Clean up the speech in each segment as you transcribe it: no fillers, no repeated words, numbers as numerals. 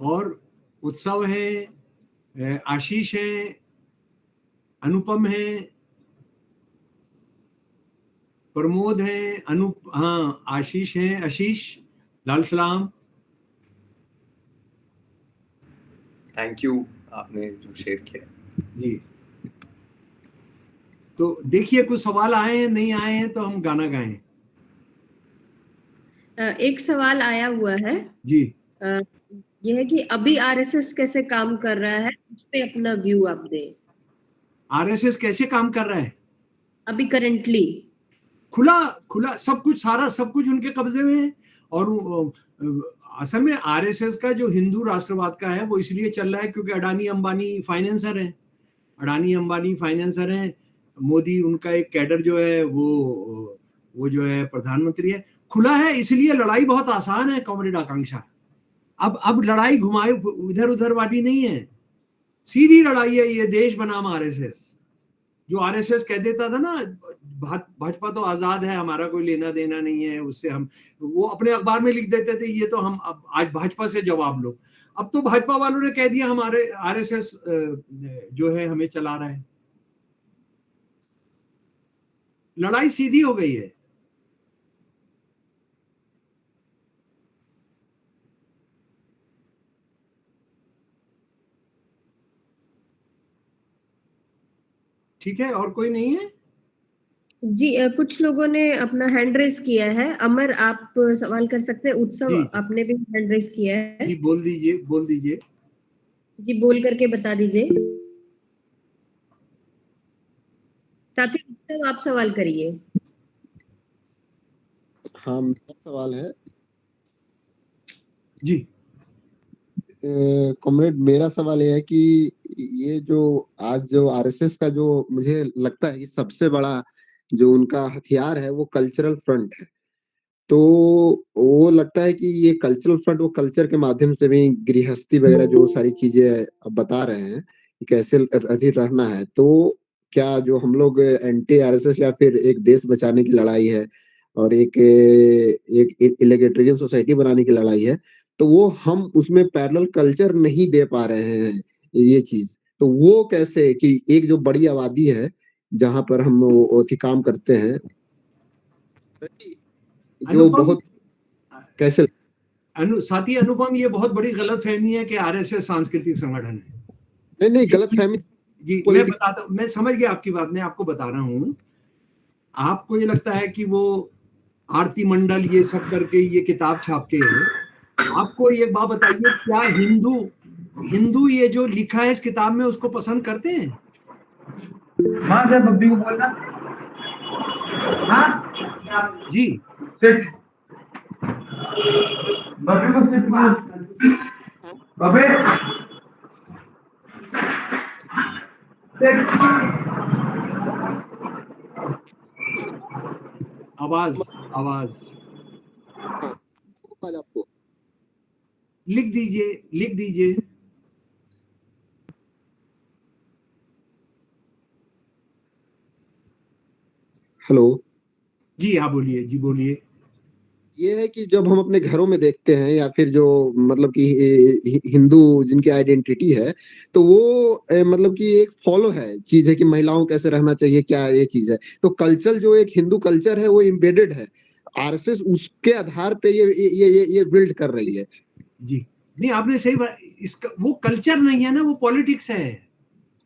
और उत्सव है, आशीष है, अनुपम है, प्रमोद है, हाँ आशीष है, आशीष, लाल सलाम। थैंक यू, आपने जो शेयर किया जी। तो देखिए कुछ सवाल आए हैं, नहीं आए हैं तो हम गाना गाएं। एक सवाल आया हुआ है जी। यह है कि अभी आरएसएस कैसे काम कर रहा है, उस पे अपना व्यू आप दें। आरएसएस कैसे काम कर रहा है अभी करंटली? खुला सब कुछ, सारा सब कुछ उनके कब्जे में है। और असल में आरएसएस का जो हिंदू राष्ट्रवाद का है वो इसलिए चल रहा है क्योंकि अडानी अंबानी फाइनेंसर हैं। अडानी अंबानी फाइनेंसर हैं, मोदी उनका एक कैडर जो है वो जो है प्रधानमंत्री है। खुला है, इसलिए लड़ाई बहुत आसान है कॉमरेड आकांक्षा। अब लड़ाई घुमाए इधर उधर वाली नहीं है, सीधी लड़ाई है ये देश बनाम आरएसएस। जो आरएसएस कह देता था ना भाजपा तो आजाद है, हमारा कोई लेना देना नहीं है उससे, हम वो अपने अखबार में लिख देते थे ये तो हम अब आज भाजपा से जवाब लो। अब तो भाजपा वालों ने कह दिया हमारे आरएसएस जो है हमें चला रहा है। लड़ाई सीधी हो गई है। ठीक है, और कोई नहीं है? जी, कुछ लोगों ने अपना हैंड रेस किया है। अमर, आप सवाल कर सकते हैं। उत्सव, जी, आपने भी हैंड रेस किया है। जी बोल दीजिए। जी, बोल करके बता दीजिए। साथी उत्सव, आप सवाल करिए। हाँ, मेरा सवाल है। जी कॉमरेड, मेरा सवाल ये है कि ये जो आज जो आरएसएस का जो मुझे लगता है कि सबसे बड़ा जो उनका हथियार है वो कल्चरल फ्रंट है। तो वो लगता है कि ये कल्चरल फ्रंट वो कल्चर के माध्यम से भी गृहस्थी वगैरह जो सारी चीजें अब बता रहे हैं कि कैसे अधिक रहना है। तो क्या जो हम लोग एंटी आरएसएस या फिर एक देश बचाने की लड़ाई है और एक इलेगेटरियन सोसाइटी बनाने की लड़ाई है, तो वो हम उसमें पैरेलल कल्चर नहीं दे पा रहे हैं ये चीज। तो वो कैसे कि एक जो बड़ी आबादी है जहां पर हम वो काम करते हैं जो बहुत कैसे साथी अनुपम, ये बहुत बड़ी गलतफहमी है कि आरएसएस सांस्कृतिक संगठन है। नहीं गलतफहमी जी मैं समझ गया आपकी बात, मैं आपको बता रहा हूँ। आपको ये लगता है कि वो आरती मंडल ये सब करके ये किताब छाप के है। आपको एक बात बताइए, क्या हिंदू ये जो लिखा है इस किताब में उसको पसंद करते हैं? हाँ सर, बब्बी को बोलना। हाँ जी, सिट। बब्बी को सिट बोल। बब्बी सिट। आवाज आपको लिख दीजिए। हेलो जी हाँ, बोलिए। ये है कि जब हम अपने घरों में देखते हैं या फिर जो मतलब कि हिंदू जिनकी आइडेंटिटी है, तो वो मतलब कि एक फॉलो है चीज है कि महिलाओं कैसे रहना चाहिए, क्या ये चीज है। तो कल्चर जो एक हिंदू कल्चर है वो इम्बेडेड है। आरएसएस उसके आधार पे ये बिल्ड कर रही है। जी नहीं, आपने सही बात, इसका वो कल्चर नहीं है ना, वो पॉलिटिक्स है।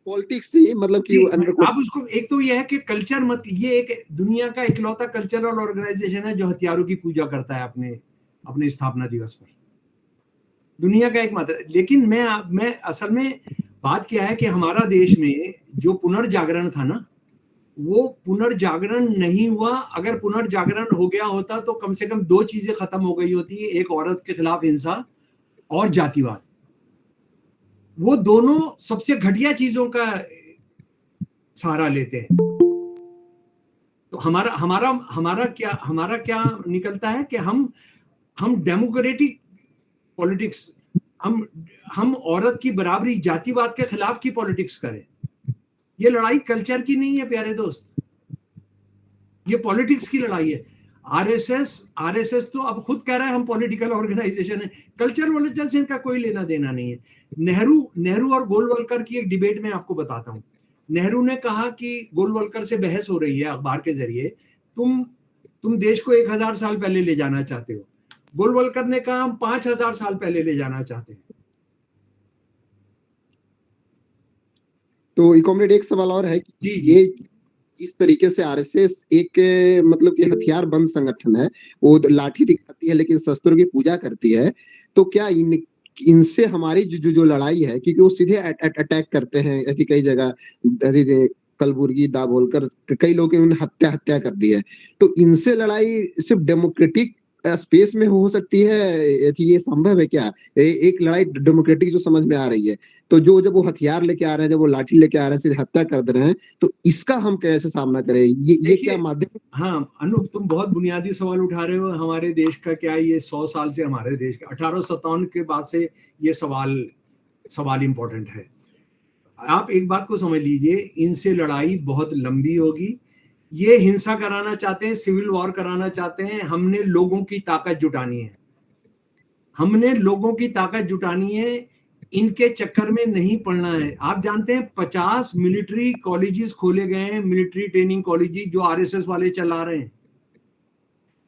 पॉलिटिक्स ही मतलब कि आप उसको, एक तो ये है कि कल्चर मत, ये एक दुनिया का इकलौता कल्चरल ऑर्गेनाइजेशन है जो हथियारों की पूजा करता है अपने स्थापना दिवस पर, दुनिया का एकमात्र। लेकिन मैं असल में बात क्या है कि हमारा देश में जो पुनर्जागरण था ना, वो पुनर्जागरण नहीं हुआ। अगर पुनर्जागरण हो गया होता तो कम से कम दो चीजें खत्म हो गई होती, एक औरत के खिलाफ हिंसा और जातिवाद। वो दोनों सबसे घटिया चीजों का सहारा लेते हैं। तो हमारा क्या निकलता है कि हम डेमोक्रेटिक पॉलिटिक्स, हम औरत की बराबरी, जातिवाद के खिलाफ की पॉलिटिक्स करें। ये लड़ाई कल्चर की नहीं है प्यारे दोस्त, ये पॉलिटिक्स की लड़ाई है। आरएसएस तो अब खुद कह रहा है हम पॉलिटिकल ऑर्गेनाइजेशन है, कल्चर वॉल्चर से इनका कोई लेना देना नहीं है। नेहरू और गोलवलकर की एक डिबेट में आपको बताता हूं। नेहरू ने कहा कि गोलवलकर से बहस हो रही है अखबार के जरिए, तुम देश को 1000 साल पहले ले जाना चाहते हो। गोलवलकर ने कहा हम 5000 साल पहले ले जाना चाहते हैं। तो कॉमरेड एक सवाल और है कि जी ये इस तरीके से आरएसएस एक मतलब कि हथियार बंद संगठन है, वो लाठी दिखाती है लेकिन शस्त्रों की पूजा करती है, तो क्या इनसे हमारी जो लड़ाई है, क्योंकि वो सीधे अटैक करते हैं ऐसी कई जगह, कलबुर्गी दाभोलकर कई लोगों की उन्हें हत्या कर दी है, तो इनसे लड़ाई सिर्फ डेमोक्रेटिक स्पेस में हो सकती है, ये संभव है क्या? एक लड़ाई डेमोक्रेटिक जो समझ में आ रही है, तो जब वो हथियार लेके आ रहे हैं, जब वो लाठी लेके आ रहे हैं, सीधे हत्या कर दे रहे हैं, तो इसका हम कैसे सामना करें? ये क्या माध्यम? हाँ अनूप, तुम बहुत बुनियादी सवाल उठा रहे हो। हमारे देश का क्या, ये 100 साल से हमारे देश का 1857 के बाद से ये सवाल इंपॉर्टेंट है। आप एक बात को समझ लीजिए, इनसे लड़ाई बहुत लंबी होगी। ये हिंसा कराना चाहते हैं, सिविल वॉर कराना चाहते हैं। हमने लोगों की ताकत जुटानी है, इनके चक्कर में नहीं पड़ना है। आप जानते हैं 50 मिलिट्री कॉलेजेस खोले गए हैं, मिलिट्री ट्रेनिंग कॉलेजेस, जो आरएसएस वाले चला रहे हैं।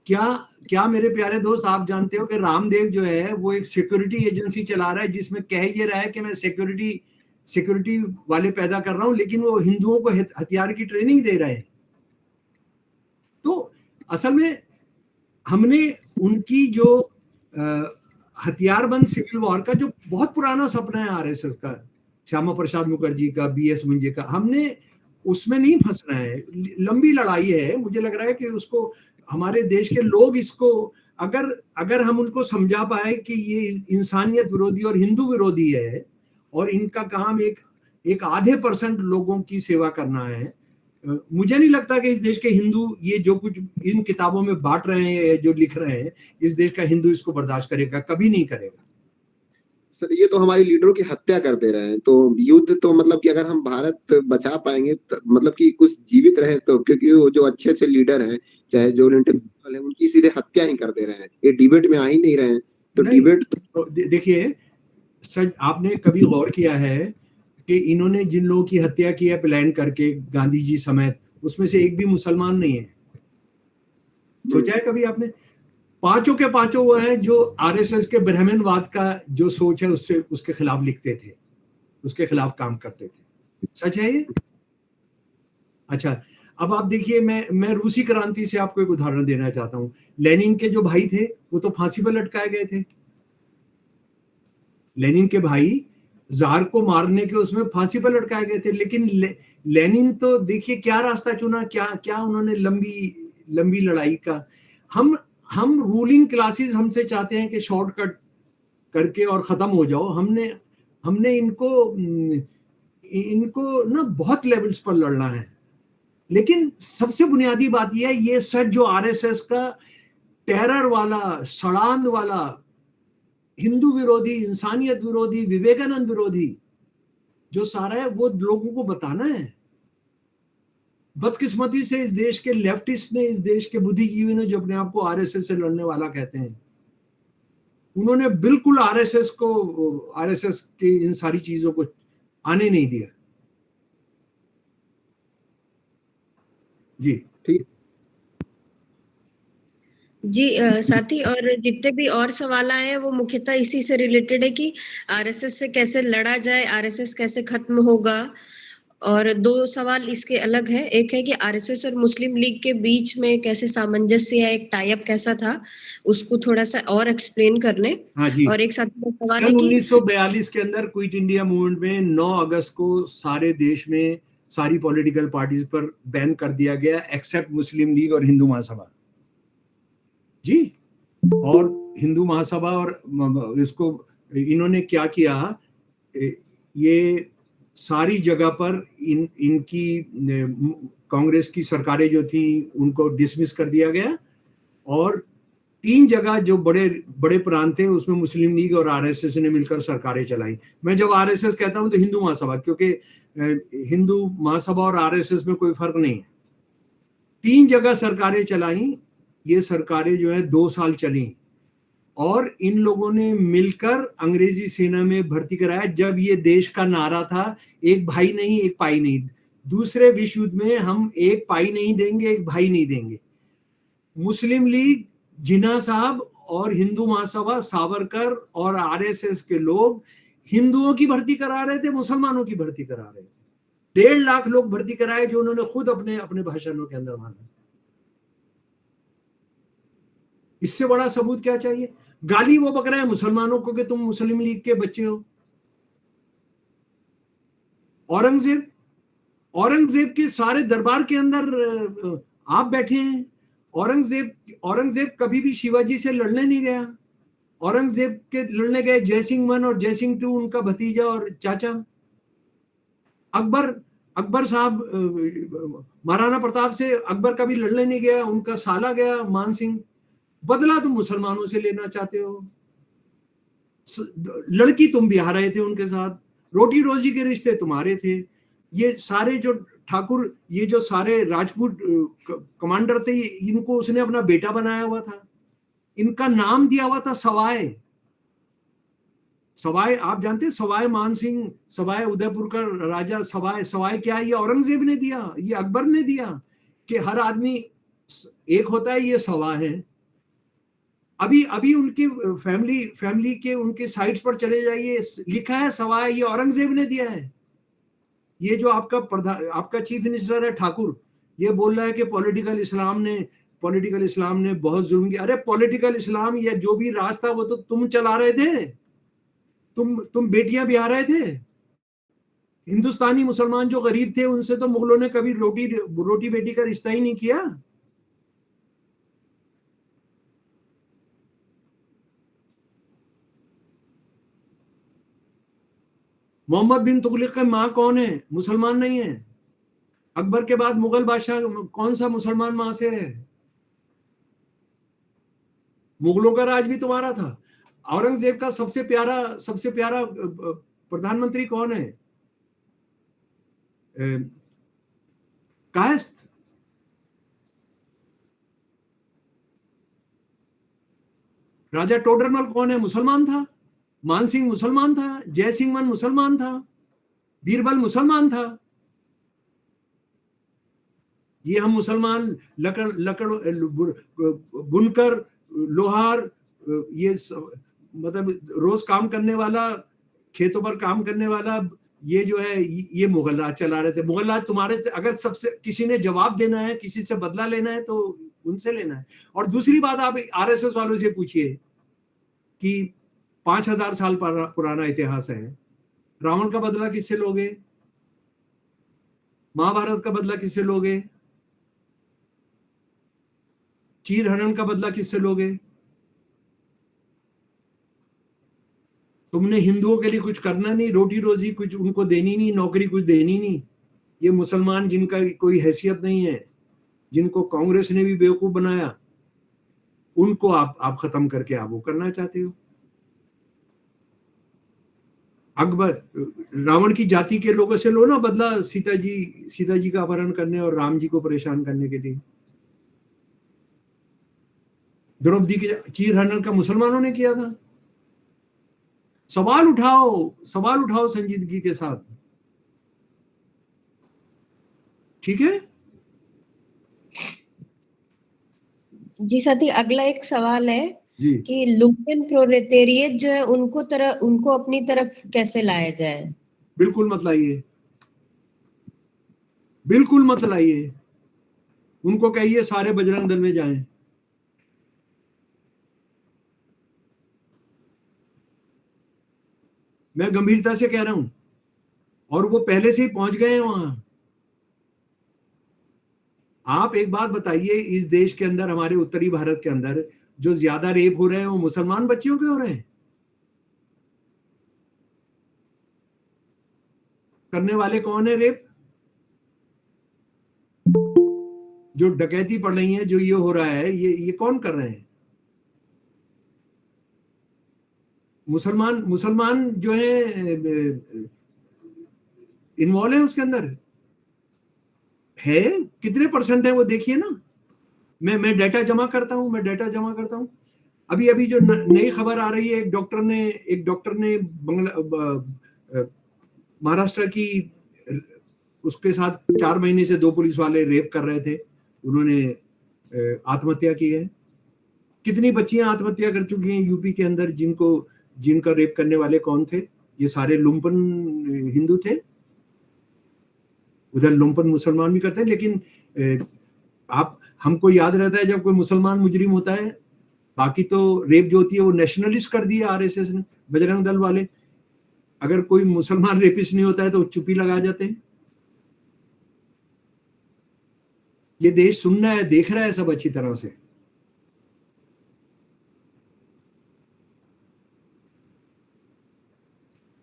क्या मेरे प्यारे दोस्त, आप जानते हो कि रामदेव जो है वो एक सिक्योरिटी एजेंसी चला रहा है, जिसमें कह ये रहा है कि मैं सिक्योरिटी वाले पैदा कर रहा हूं, लेकिन वो हिंदुओं को हथियार की ट्रेनिंग दे रहे हैं। तो असल में हमने उनकी जो हथियारबंद सिविल वॉर का, जो बहुत पुराना सपना है आरएसएस का, श्यामा प्रसाद मुखर्जी का, बीएस मुंजे का, हमने उसमें नहीं फंसना है। लंबी लड़ाई है। मुझे लग रहा है कि उसको हमारे देश के लोग, इसको अगर हम उनको समझा पाए कि ये इंसानियत विरोधी और हिंदू विरोधी है, और इनका काम एक आधे % लोगों की सेवा करना है, मुझे नहीं लगता कि इस देश के हिंदू ये जो कुछ इन किताबों में बांट रहे हैं, जो लिख रहे हैं, इस देश का हिंदू इसको बर्दाश्त करेगा, कभी नहीं करेगा। सर ये तो हमारी लीडरों की हत्या कर दे रहे हैं, तो युद्ध तो मतलब कि अगर हम भारत बचा पाएंगे तो, मतलब कि कुछ जीवित रहे तो, क्योंकि वो जो अच्छे से लीडर हैं, चाहे जो इंटेलेक्चुअल है, उनकी सीधे हत्या ही कर दे रहे हैं, ये डिबेट में आ ही नहीं रहे हैं। तो डिबेट तो देखिए सच, आपने कभी गौर किया है कि इन्होंने जिन लोगों की हत्या की है प्लान करके, गांधी जी समेत, उसमें से एक भी मुसलमान नहीं है? सोचा है कभी आपने? पांचों के पांचों वो हैं जो आरएसएस के ब्राह्मणवाद का जो सोच है उसके खिलाफ लिखते थे, उसके खिलाफ काम करते थे। सच है ये? अच्छा, अब आप देखिए, मैं रूसी क्रांति से आपको एक उदाहरण देना चाहता हूं। लेनिन के जो भाई थे वो तो फांसी पर लटकाए गए थे। लेनिन के भाई जार को मारने के उसमें फांसी पर लटकाए गए थे, लेकिन लेनिन तो देखिए क्या रास्ता चुना, क्या उन्होंने लंबी लड़ाई का। हम रूलिंग क्लासेस हमसे चाहते हैं कि शॉर्टकट करके और खत्म हो जाओ। हमने इनको ना बहुत लेवल्स पर लड़ना है। लेकिन सबसे बुनियादी बात यह है, ये सच जो आरएसएस का टेरर वाला, सड़ांध वाला, हिंदू विरोधी, इंसानियत विरोधी, विवेकानंद विरोधी जो सारा है, वो लोगों को बताना है। बदकिस्मती से इस देश के लेफ्टिस्ट ने, इस देश के बुद्धिजीवी ने, जो अपने आप को आरएसएस से लड़ने वाला कहते हैं, उन्होंने बिल्कुल आरएसएस की इन सारी चीजों को आने नहीं दिया। जी ठीक जी साथी, और जितने भी और सवाल आए हैं वो मुख्यतः इसी से रिलेटेड है कि आरएसएस से कैसे लड़ा जाए, आरएसएस कैसे खत्म होगा। और 2 सवाल इसके अलग है। एक है कि आरएसएस और मुस्लिम लीग के बीच में कैसे सामंजस्य या एक टाई अप कैसा था, उसको थोड़ा सा और एक्सप्लेन कर लें। हाँ जी। और एक साथी का सवाल है सन कि 1942 के अंदर क्विट इंडिया मूवमेंट में 9 अगस्त को सारे देश में सारी पॉलिटिकल पार्टीज पर बैन कर दिया गया, एक्सेप्ट मुस्लिम लीग और हिंदू महासभा। जी, और हिंदू महासभा और इसको इन्होंने क्या किया, ये सारी जगह पर इनकी कांग्रेस की सरकारें जो थी उनको डिसमिस कर दिया गया, और 3 जगह जो बड़े प्रांत थे उसमें मुस्लिम लीग और आरएसएस ने मिलकर सरकारें चलाई। मैं जब आरएसएस कहता हूं तो हिंदू महासभा, क्योंकि हिंदू महासभा और आरएसएस में कोई फर्क नहीं है। 3 जगह सरकारें चलाई, ये सरकारें जो है 2 साल चली और इन लोगों ने मिलकर अंग्रेजी सेना में भर्ती कराया। जब ये देश का नारा था एक भाई नहीं एक पाई नहीं, दूसरे विश्व युद्ध में हम एक पाई नहीं देंगे एक भाई नहीं देंगे। मुस्लिम लीग, जिन्ना साहब और हिंदू महासभा, सावरकर और आरएसएस के लोग हिंदुओं की भर्ती करा रहे थे, मुसलमानों की भर्ती करा रहे थे। 1.5 लाख लोग भर्ती कराए जो उन्होंने खुद अपने अपने भाषणों के अंदर माना। इससे बड़ा सबूत क्या चाहिए? गाली वो बक रहे हैं मुसलमानों को कि तुम मुस्लिम लीग के बच्चे हो। औरंगजेब के सारे दरबार के अंदर आप बैठे हैं। औरंगजेब कभी भी शिवाजी से लड़ने नहीं गया। औरंगजेब के लड़ने गए जयसिंह 1 और जयसिंह 2, उनका भतीजा और चाचा। अकबर साहब, महाराणा प्रताप से अकबर कभी लड़ने नहीं गया, उनका साला गया मान सिंह। बदला तुम मुसलमानों से लेना चाहते हो। लड़की तुम बिहार आए थे उनके साथ, रोटी रोजी के रिश्ते तुम्हारे थे। ये सारे जो ठाकुर, ये जो सारे राजपूत कमांडर थे, इनको उसने अपना बेटा बनाया हुआ था। इनका नाम दिया हुआ था सवाई। आप जानते हैं सवाई मान सिंह, सवाई उदयपुर का राजा। सवाई क्या? ये औरंगजेब ने दिया, ये अकबर ने दिया कि हर आदमी एक होता है, ये सवा है। अभी उनके फैमिली के उनके साइट्स पर चले जाइए, लिखा है सवाई, ये औरंगजेब ने दिया है। ये जो आपका चीफ मिनिस्टर है ठाकुर, ये बोल रहा है कि पॉलिटिकल इस्लाम ने बहुत जुल्म किया। अरे पॉलिटिकल इस्लाम या जो भी राज था वो तो तुम चला रहे थे। तुम बेटियां बिहा रहे थे। हिंदुस्तानी मुसलमान जो गरीब थे उनसे तो मुगलों ने कभी रोटी बेटी का रिश्ता ही नहीं किया। मोहम्मद बिन तुगलक की मां कौन है? मुसलमान नहीं है। अकबर के बाद मुगल बादशाह कौन सा मुसलमान मां से है? मुगलों का राज भी तुम्हारा था। औरंगजेब का सबसे प्यारा प्रधानमंत्री कौन है? कायस्थ। राजा टोडरमल कौन है? मुसलमान था। मानसिंह मुसलमान था। जयसिंह 1 मुसलमान था। बीरबल मुसलमान था। ये हम मुसलमान लकड़ बुनकर, लोहार, ये मतलब रोज काम करने वाला, खेतों पर काम करने वाला, ये जो है ये मुगल राज चला रहे थे। मुगल राज तुम्हारे, अगर सबसे किसी ने जवाब देना है, किसी से बदला लेना है तो उनसे लेना है। और दूसरी बात, आप आरएसएस वालों से पूछिए कि 5000 साल पुराना इतिहास है, रावण का बदला किससे लोगे? महाभारत का बदला किससे लोगे? चीर हरण का बदला किससे लोगे? तुमने हिंदुओं के लिए कुछ करना नहीं, रोटी रोजी कुछ उनको देनी नहीं, नौकरी कुछ देनी नहीं। ये मुसलमान जिनका कोई हैसियत नहीं है, जिनको कांग्रेस ने भी बेवकूफ बनाया, उनको आप खत्म करके आप वो करना चाहते हो। अकबर, रावण की जाति के लोगों से लो ना बदला, सीता जी का अपहरण करने और राम जी को परेशान करने के लिए। द्रौपदी के चीर हरण का मुसलमानों ने किया था। सवाल उठाओ संजीदगी के साथ। ठीक है जी साथी, अगला एक सवाल है जी कि लुम्पेन प्रोलेटेरिएट जो है उनको अपनी तरफ कैसे लाया जाए? बिल्कुल मत लाइए। उनको कहिए सारे बजरंग दल में जाएं। मैं गंभीरता से कह रहा हूं, और वो पहले से ही पहुंच गए हैं वहां। आप एक बात बताइए, इस देश के अंदर, हमारे उत्तरी भारत के अंदर जो ज्यादा रेप हो रहे हैं वो मुसलमान बच्चियों के हो रहे हैं। करने वाले कौन है रेप? जो डकैती पड़ रही है, जो ये हो रहा है, ये कौन कर रहे हैं? मुसलमान जो है इन्वॉल्व है उसके अंदर। है कितने % है वो देखिए ना। मैं डाटा जमा करता हूँ। अभी जो नई खबर आ रही है, एक डॉक्टर ने महाराष्ट्र की, उसके साथ 4 महीने से 2 पुलिस वाले रेप कर रहे थे, उन्होंने आत्महत्या की है। कितनी बच्चियां आत्महत्या कर चुकी हैं यूपी के अंदर, जिनका रेप करने वाले कौन थे? ये सारे लुम्पन हिंदू थे। उधर लुम्पन मुसलमान भी करते हैं, लेकिन हमको याद रहता है जब कोई मुसलमान मुजरिम होता है। बाकी तो रेप जो होती है वो नेशनलिस्ट कर दिया आरएसएस ने, बजरंग दल वाले। अगर कोई मुसलमान रेपिस्ट नहीं होता है तो चुप्पी लगा जाते हैं। ये देश सुनना है, देख रहा है सब अच्छी तरह से।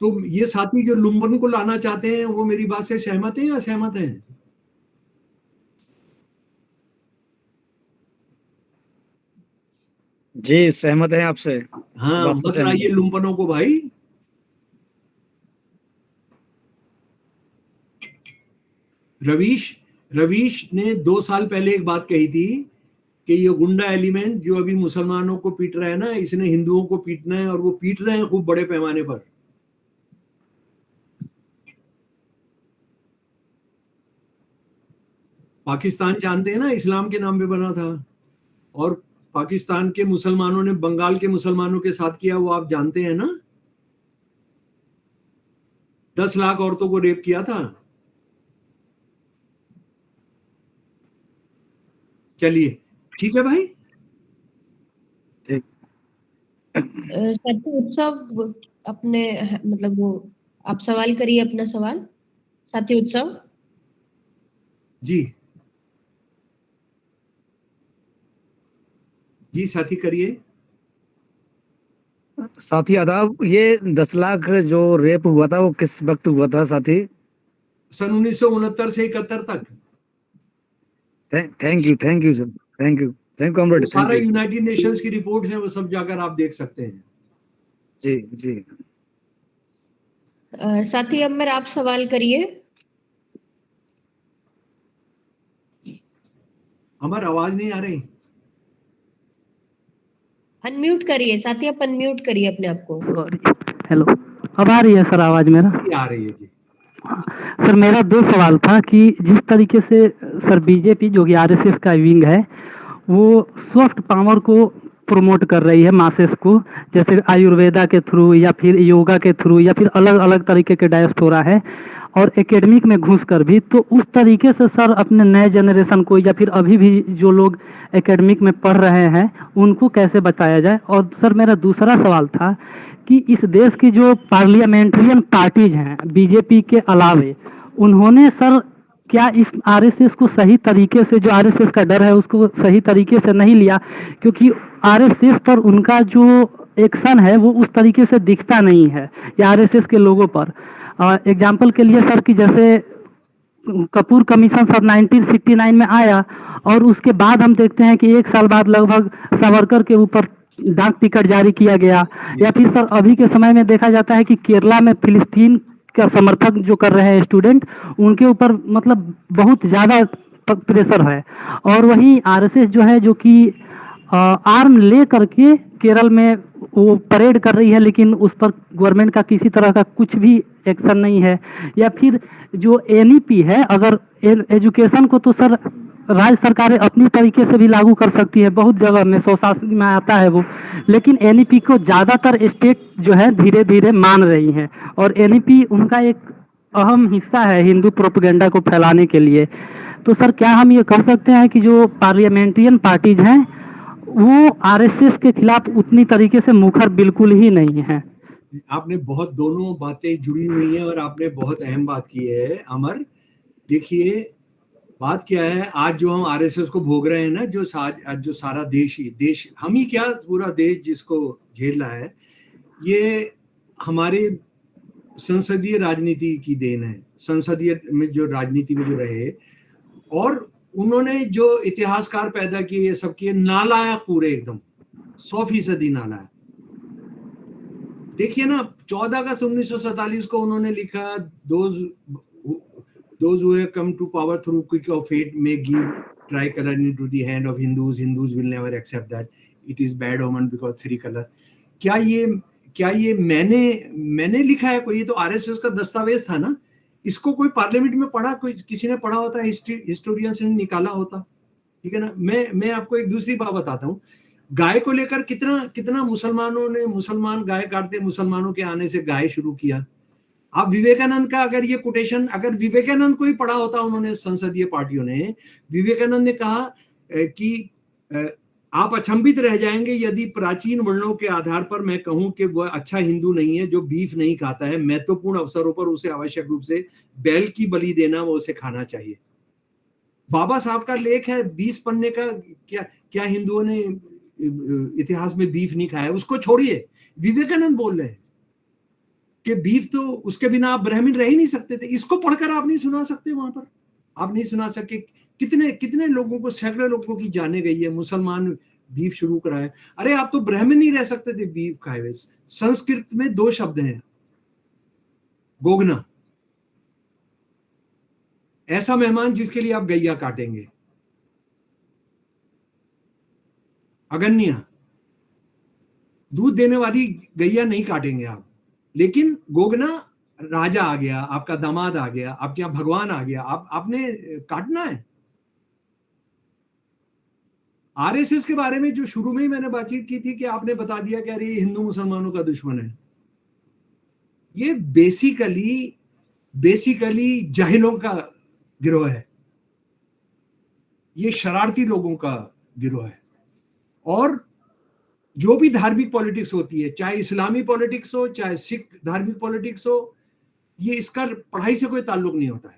तो ये साथी जो लुम्बन को लाना चाहते हैं, वो मेरी बात से सहमत हैं या असहमत हैं? जी, सहमत है आपसे। हाँ, मत लाइए लुम्पनों को भाई। रवीश ने 2 साल पहले एक बात कही थी कि ये गुंडा एलिमेंट जो अभी मुसलमानों को पीट रहा है ना, इसने हिंदुओं को पीटना है, और वो पीट रहे हैं खूब बड़े पैमाने पर। पाकिस्तान जानते हैं ना, इस्लाम के नाम पे बना था, और पाकिस्तान के मुसलमानों ने बंगाल के मुसलमानों के साथ किया, वो आप जानते हैं ना। 10 लाख औरतों को रेप किया था। चलिए, ठीक है भाई। साथी उत्सव अपने, मतलब वो आप सवाल करिए अपना सवाल, साथी उत्सव। जी साथी करिए। साथी आदाब, ये 10 लाख जो रेप हुआ था वो किस वक्त हुआ था साथी? सन 1969 से 71 तक। Thank you sir, thank you comrade. सारा यूनाइटेड नेशंस की रिपोर्ट है, वो सब जाकर आप देख सकते हैं। जी। साथी अमर, आप सवाल करिए। अमर, आवाज नहीं आ रही। अनम्यूट करिए साथी, आप अनम्यूट करिए अपने आप को। सॉरी, हेलो, अब आ रही है सर आवाज मेरा? आ रही है जी। सर मेरा 2 सवाल था कि जिस तरीके से सर बीजेपी जो कि आरएसएस का विंग है, वो सॉफ्ट पावर को प्रमोट कर रही है मासेस को, जैसे आयुर्वेदा के थ्रू या फिर योगा के थ्रू या फिर अलग अलग तरीके के डायस्पोरा है, और एकेडमिक में घुस कर भी, तो उस तरीके से सर अपने नए जनरेशन को या फिर अभी भी जो लोग एकेडमिक में पढ़ रहे हैं उनको कैसे बचाया जाए? और सर मेरा दूसरा सवाल था कि इस देश की जो पार्लियामेंट्रियन पार्टीज हैं बीजेपी के अलावे, उन्होंने सर क्या इस आरएसएस को सही तरीके से, जो आरएसएस का डर है उसको सही तरीके से नहीं लिया? क्योंकि आरएसएस पर उनका जो एक्शन है वो उस तरीके से दिखता नहीं है या आरएसएस के लोगों पर। एग्जाम्पल के लिए सर कि जैसे कपूर कमीशन सर 1969 में आया, और उसके बाद हम देखते हैं कि 1 साल बाद लगभग सावरकर के ऊपर डाक टिकट जारी किया गया। या फिर सर अभी के समय में देखा जाता है कि केरला में फिलिस्तीन का समर्थक जो कर रहे हैं स्टूडेंट, उनके ऊपर मतलब बहुत ज़्यादा प्रेशर है। और वहीं आरएसएस जो है, जो कि आर्म ले करके केरल में वो परेड कर रही है, लेकिन उस पर गवर्नमेंट का किसी तरह का कुछ भी एक्शन नहीं है। या फिर जो एनईपी है, अगर एजुकेशन को तो सर राज्य सरकारें अपनी तरीके से भी लागू कर सकती है, बहुत जगह में स्वशासन में आता है वो, लेकिन एनईपी को ज़्यादातर स्टेट जो है धीरे धीरे मान रही हैं, और एनईपी उनका एक अहम हिस्सा है हिंदू प्रोपेगेंडा को फैलाने के लिए। तो सर क्या हम ये कह सकते हैं कि जो पार्लियामेंट्रियन पार्टीज हैं वो आरएसएस के खिलाफ उतनी तरीके से मुखर बिल्कुल ही नहीं है? आपने बहुत, दोनों बातें जुड़ी हुई हैं और आपने बहुत अहम बात की है अमर। देखिए बात क्या है, आज जो हम आरएसएस को भोग रहे हैं ना, जो सारा देश हम ही क्या, पूरा देश जिसको झेल रहा है, ये हमारे संसदीय राजनीति की देन है। संसदीय में जो राजनीति में जो रहे, और उन्होंने जो इतिहासकार पैदा किए, ये सब किए, नालायक पूरे, एकदम 100% नालायक। देखिए ना, 14 अगस्त 1947 को उन्होंने लिखा, those who have come to power through quick of fate may give tricolor into the hand of Hindus will never accept that. It is bad omen because 3 color. क्या ये मैंने लिखा है? कोई, ये तो आरएसएस का दस्तावेज था ना, इसको कोई पार्लियामेंट में पढ़ा, कोई किसी ने पढ़ा होता, हिस्टोरियंस ने निकाला होता, ठीक है ना। मैं आपको एक दूसरी बात बताता हूँ, गाय को लेकर कितना मुसलमान गाय काटते, मुसलमानों के आने से गाय शुरू किया। आप विवेकानंद का अगर ये कोटेशन, अगर विवेकानंद को ही पढ़ा होता, उन्होंने, संसदीय पार्टियों ने, विवेकानंद ने कहा कि आप अचंभित रह जाएंगे यदि प्राचीन वर्णों के आधार पर मैं कहूं कि वह अच्छा हिंदू नहीं है जो बीफ नहीं खाता है। महत्वपूर्ण अवसरों पर उसे आवश्यक रूप से बैल की बलि देना, वो उसे खाना चाहिए। बाबा साहब का लेख है 20 पन्ने का, क्या हिंदुओं ने इतिहास में बीफ नहीं खाया? उसको छोड़िए, विवेकानंद बोल रहे हैं कि बीफ तो, उसके बिना आप ब्राह्मण रह ही नहीं सकते थे। इसको पढ़कर आप नहीं सुना सकते, वहां पर आप नहीं सुना सके। कितने लोगों को, सैकड़ों लोगों की जाने गई है, मुसलमान बीफ शुरू कराए। अरे आप तो ब्राह्मण नहीं रह सकते थे बीफ खाए हुए। संस्कृत में 2 शब्द हैं, गोगना, ऐसा मेहमान जिसके लिए आप गैया काटेंगे, अगन्या, दूध देने वाली गैया नहीं काटेंगे आप, लेकिन गोगना, राजा आ गया, आपका दामाद आ गया, आपके यहाँ भगवान आ गया, आपने काटना है। आरएसएस के बारे में जो शुरू में ही मैंने बातचीत की थी कि आपने बता दिया कि अरे ये हिंदू मुसलमानों का दुश्मन है, ये बेसिकली जाहिलों का गिरोह है, ये शरारती लोगों का गिरोह है। और जो भी धार्मिक पॉलिटिक्स होती है, चाहे इस्लामी पॉलिटिक्स हो, चाहे सिख धार्मिक पॉलिटिक्स हो, ये इसका पढ़ाई से कोई ताल्लुक नहीं होता है।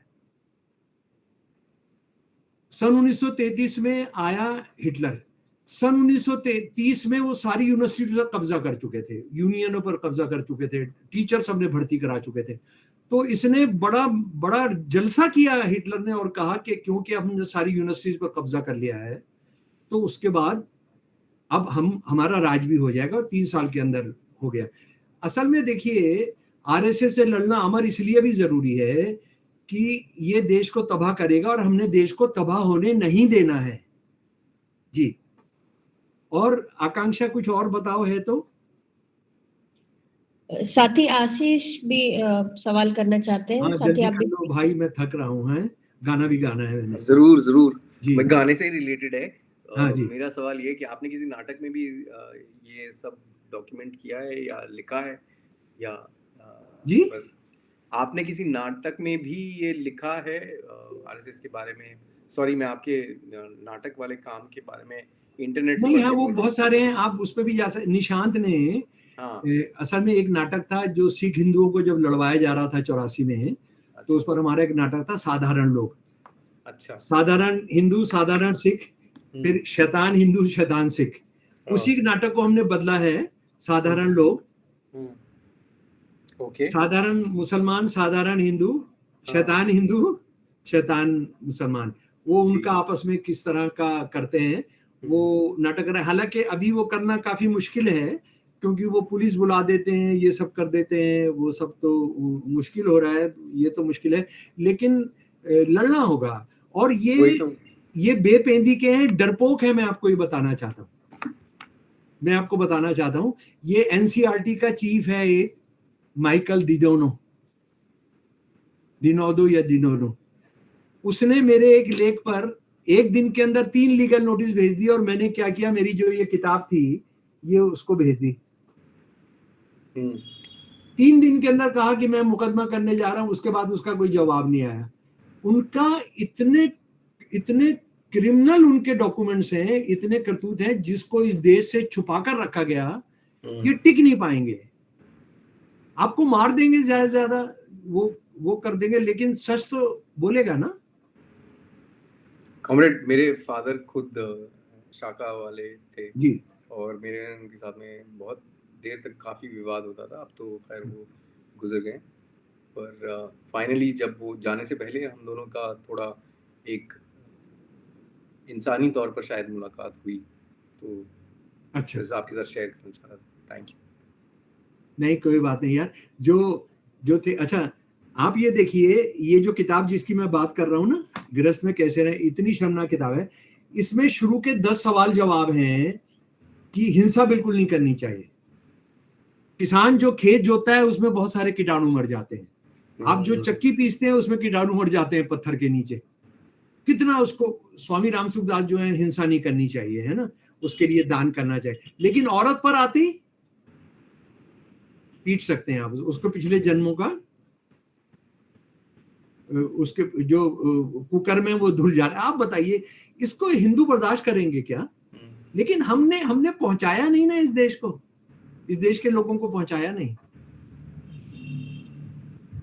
सन 1933 में आया हिटलर, सन 1930 में वो सारी यूनिवर्सिटी पर कब्जा कर चुके थे, यूनियनों पर कब्जा कर चुके थे, टीचर सबने भर्ती करा चुके थे। तो इसने बड़ा जलसा किया हिटलर ने और कहा कि क्योंकि हमने सारी यूनिवर्सिटी पर कब्जा कर लिया है, तो उसके बाद अब हमारा राज भी हो जाएगा, और 3 साल के अंदर हो गया। असल में देखिए, आरएसएस से लड़ना अमर इसलिए भी जरूरी है कि ये देश को तबाह करेगा, और हमने देश को तबाह होने नहीं देना है जी। और आकांक्षा कुछ और बताओ है तो? साथी आशीष भी सवाल करना चाहते हैं। हाँ, साथी जल्दी आप कर लो भाई, मैं थक रहा हूँ, है गाना भी गाना है मैंने। जरूर जी, मैं गाने से ही रिलेटेड है। हाँ जी। मेरा सवाल ये कि आपने किसी नाटक में भी ये सब डॉक्यूमेंट किया है या लिखा है, या जी, बस आपने किसी नाटक में भी ये लिखा है आरएसएस के बारे में? सॉरी, मैं आपके नाटक वाले काम के बारे में इंटरनेट नहीं, हाँ, वो बहुत सारे हैं, आप उस पर भी जा सकते। निशांत ने, हाँ, असल में एक नाटक था जो सिख हिंदुओं को जब लड़वाया जा रहा था 84 में, तो उस पर हमारा एक नाटक था साधारण लोग। अच्छा, साधारण हिंदू, साधारण सिख, फिर शैतान हिंदू, शैतान सिख। उसी नाटक को हमने बदला है, साधारण लोग, ओके, साधारण मुसलमान, साधारण हिंदू, शैतान हिंदू, शैतान मुसलमान। वो उनका आपस में किस तरह का करते हैं वो नाटक रहे। हालांकि अभी वो करना काफी मुश्किल है, क्योंकि वो पुलिस बुला देते हैं, ये सब कर देते हैं, वो सब तो मुश्किल हो रहा है, ये तो मुश्किल है, लेकिन लड़ना होगा। और ये बेपेंदी के हैं, डरपोक है। मैं आपको ये बताना चाहता हूँ, ये एनसीईआरटी का चीफ है एक, माइकल दिनोदो, उसने मेरे एक लेख पर एक दिन के अंदर 3 लीगल नोटिस भेज दी, और मैंने क्या किया, मेरी जो ये किताब थी ये उसको भेज दी। 3 दिन के अंदर कहा कि मैं मुकदमा करने जा रहा हूं, उसके बाद उसका कोई जवाब नहीं आया। उनका इतने क्रिमिनल उनके डॉक्यूमेंट्स हैं, इतने करतूत हैं, जिसको इस देश से छुपा कर रखा गया, ये टिक नहीं पाएंगे। आपको मार देंगे ज्यादा से ज्यादा, वो कर देंगे, लेकिन सच तो बोलेगा ना। कॉमरेड, मेरे फादर खुद शाखा वाले थे जी, और मेरे उनके साथ में बहुत देर तक काफ़ी विवाद होता था। अब तो खैर वो गुजर गए, पर फाइनली जब वो जाने से पहले हम दोनों का थोड़ा एक इंसानी तौर पर शायद मुलाकात हुई, तो अच्छा, बस आपके साथ शेयर करना चाह रहा था। Thank you. नहीं कोई बात नहीं यार, जो थे। अच्छा, आप ये देखिए, ये जो किताब जिसकी मैं बात कर रहा हूँ ना, गृहस्थ में कैसे रहे, इतनी शर्मनाक किताब है। इसमें शुरू के 10 सवाल जवाब हैं कि हिंसा बिल्कुल नहीं करनी चाहिए। किसान जो खेत जोतता है उसमें बहुत सारे कीटाणु मर जाते हैं। आप जो चक्की पीसते हैं उसमें कीटाणु मर जाते हैं पत्थर के नीचे। कितना उसको स्वामी रामसुखदास जो है, हिंसा नहीं करनी चाहिए, है ना, उसके लिए दान करना चाहिए। लेकिन औरत पर आते ही पीट सकते हैं आप उसको, पिछले जन्मों का उसके जो कुकर में वो धुल जा रहा है। आप बताइए, इसको हिंदू बर्दाश्त करेंगे क्या? लेकिन हमने पहुंचाया नहीं ना इस देश को, इस देश के लोगों को पहुंचाया नहीं।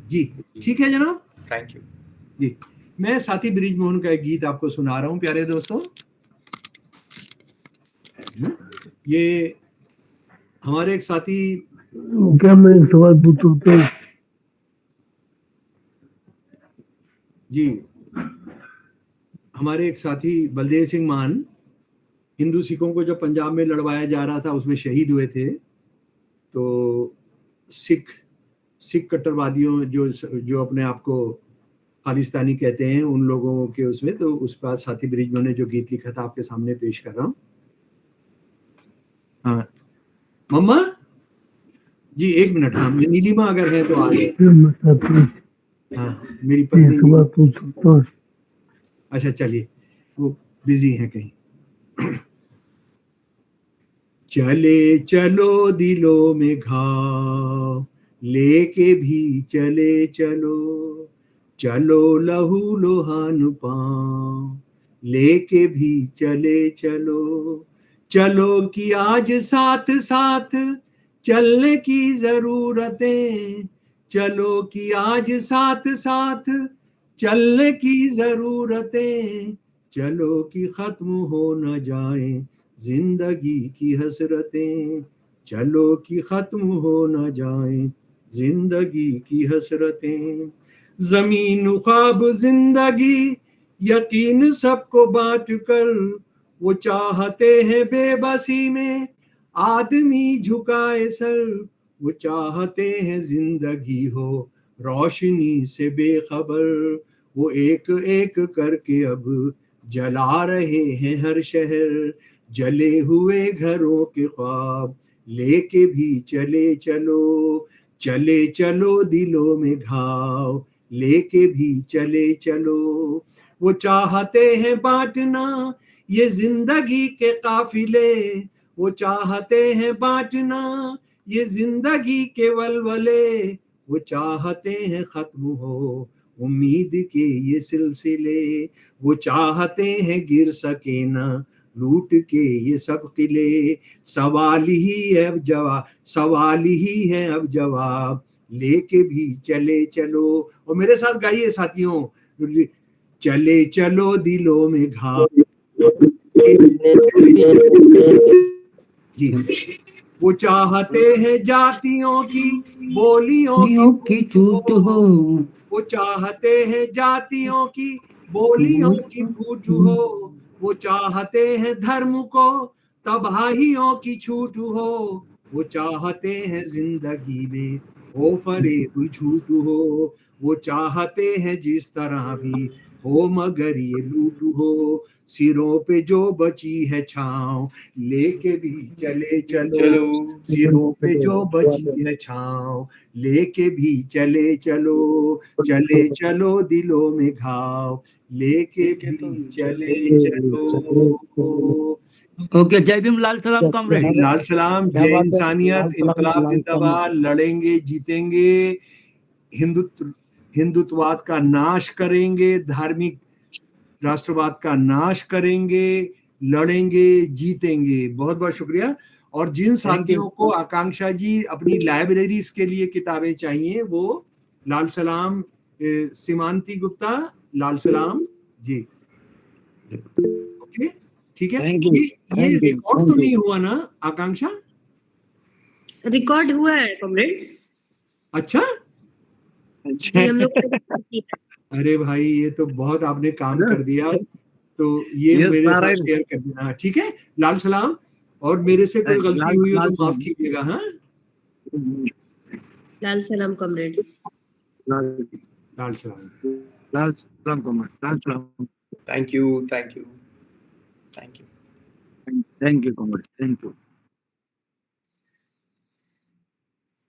जी ठीक है जनाब, थैंक यू जी। मैं साथी ब्रिजमोहन का एक गीत आपको सुना रहा हूं प्यारे दोस्तों। ये हमारे एक साथी, क्या मैं एक सवाल पूछूं तो? जी, हमारे एक साथी बलदेव सिंह मान हिंदू सिखों को जब पंजाब में लड़वाया जा रहा था उसमें शहीद हुए थे। तो सिख कट्टरवादियों जो अपने आप को खालिस्तानी कहते हैं, उन लोगों के उसमें, तो उस पर साथी ब्रिजमोहन ने जो गीत लिखा था आपके सामने पेश कर रहा हूँ। हाँ मम्मा जी, एक मिनट। हाँ, नीलिमा अगर है तो आ जाए। हाँ, मेरी पत्नी। अच्छा चलिए, वो बिजी हैं कहीं। चले चलो दिलों में घाव लेके भी चले चलो, चलो लहू लोहान पांव लेके भी चले चलो, चलो कि आज साथ साथ चलने की जरूरतें, चलो कि आज साथ साथ चलने की जरूरतें, चलो कि खत्म हो न जाए जिंदगी की हसरतें, चलो कि खत्म हो न जाए जिंदगी की हसरतें। जमीन ख्वाब जिंदगी यकीन सबको बांट कर, वो चाहते हैं बेबसी में आदमी झुकाए सर, वो चाहते हैं जिंदगी हो रोशनी से बेखबर, वो एक एक करके अब जला रहे हैं हर शहर, जले हुए घरों के ख्वाब लेके भी चले चलो, चले चलो दिलों में घाव लेके भी चले चलो। वो चाहते हैं बांटना ये जिंदगी के काफिले, वो चाहते हैं बांटना ये जिंदगी के वलवले, वो चाहते हैं खत्म हो उम्मीद के ये सिलसिले, वो चाहते हैं गिर सके ना लूट के ये सब किले, सवाल ही है अब जवाब, सवाल ही है अब जवाब लेके भी चले चलो। और मेरे साथ गाइए साथियों, चले चलो दिलों में घाव जी। वो चाहते हैं जातियों की बोलियों की चूट हो, वो चाहते हैं जातियों की बोलियों की फूट हो, वो चाहते हैं धर्म को तबाहियों की छूट हो, वो चाहते हैं जिंदगी में हो फरेब झूठ हो, वो चाहते हैं जिस तरह भी हो मगर ये लूट हो, सिरों पे जो बची है छांव लेके भी चले चलो, सिरों पे जो बची है छांव लेके भी चले चलो, चले चलो दिलों में घाव लेके भी चले चलो। ओके, जय भीम, लाल सलाम कॉमरेड। लाल सलाम, जय इंसानियत, इनकलाब जिंदाबाद, लड़ेंगे जीतेंगे, हिंदुत्ववाद का नाश करेंगे, धार्मिक राष्ट्रवाद का नाश करेंगे, लड़ेंगे जीतेंगे। बहुत बहुत शुक्रिया। और जिन साथियों को आकांक्षा जी अपनी लाइब्रेरीज के लिए किताबें चाहिए, वो लाल सलाम सीमांती गुप्ता, लाल सलाम जी। ओके ठीक है। ये रिकॉर्ड तो नहीं हुआ ना आकांक्षा? रिकॉर्ड हुआ है कॉमरेड। अच्छा जी, हम लोग अरे भाई, ये तो बहुत आपने काम कर दिया। तो ये मेरे साथ शेयर कर देना, ठीक है लाल सलाम। और मेरे से कोई गलती हुई हो तो माफ कीजिएगा। हाँ, लाल सलाम कॉमरेड। लाल लाल सलाम। लाल सलाम कमर, लाल सलाम। Thank you, thank you, thank you. Thank you Qamar, thank you.